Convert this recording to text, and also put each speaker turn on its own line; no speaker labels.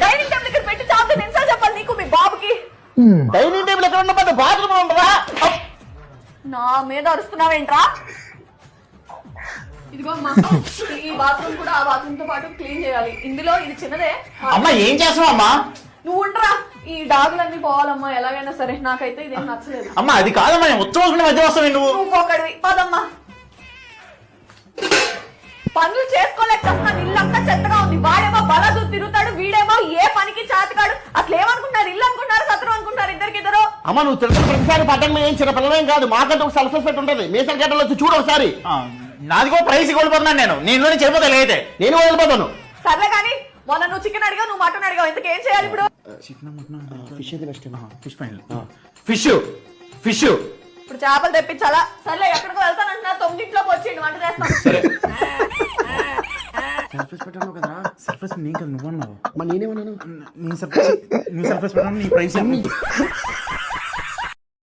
Dining table ఇక్కడ పెట్టి చాపితే నిమిషాలు చెప్పాలి నీకు మీ బాబుకి.
డైనింగ్ టేబుల్ ఎక్కడ ఉన్న పెద్ద బాత్రూమ్ ఉండరా?
నా మీద అరుస్తున్నావేంట్రా? ఇదిగో అమ్మా, ఈ బాత్రూమ్ కూడా ఆ బాత్రూమ్ తో పాటు క్లీన్ చేయాలి. ఇందులో ఇది చిన్నదే.
అమ్మా ఏం చేస్తావు అమ్మా?
నువ్వు ఉండరా, ఈ డాగులన్నీ పోవాలమ్మా ఎలాగైనా సరే. నాకైతే ఇదేం నచ్చలేదు.
అమ్మా అది కాదమ్మా, నేను ఉత్సవం మధ్య వస్తావు నువ్వు.
నువ్వు ఒకడివి పదమ్మా. పనులు చేసుకోలేక వస్తాను, ఇల్లంతా చెత్తగా ఉంది. వాడేమో బలదు తిరుగుతాడు, వీడేమో ఏ పనికి చాతకాడు. అసలు ఏమనుకుంటారు, ఇల్లు అనుకుంటారు సత్రం అనుకుంటారు ఇద్దరు.
అమ్మ నువ్వు తిరుగుతున్న ప్రతిసారి పట్టణంలో ఏం చిన్న పిల్లలేం కాదు, మాకంటే ఒక సెల్ఫ్ రెస్పెక్ట్ ఉంటుంది. మీసల్ గడ్డలు వచ్చి చూడు ఒకసారి. నాది కూడా ప్రైస్ కోల్పోతున్నాను నేను చెడిపోతా అయితే నేను వెళ్ళిపోతాను.
సర్లే కానీ మొన్న నువ్వు చికెన్ అడిగావు, నువ్వు మటన్ అడిగావు, ఇంతకేం చేయాలి ఇప్పుడు?
ఫిష్
ఇప్పుడు చేపలు తెప్పించాలా? సర్లే ఎక్కడికో వెళ్తానంటున్నా, 9ంటిలోకి వచ్చి వంట చేస్తాను.
సర్ఫేస్ పెట్టాను కదా.
సర్ఫేస్ నేను కదా, నువ్వు అన్నావు.
నేనేమన్నాను?
నేను సర్ఫేస్ పెట్టాను, నీ ప్రైస్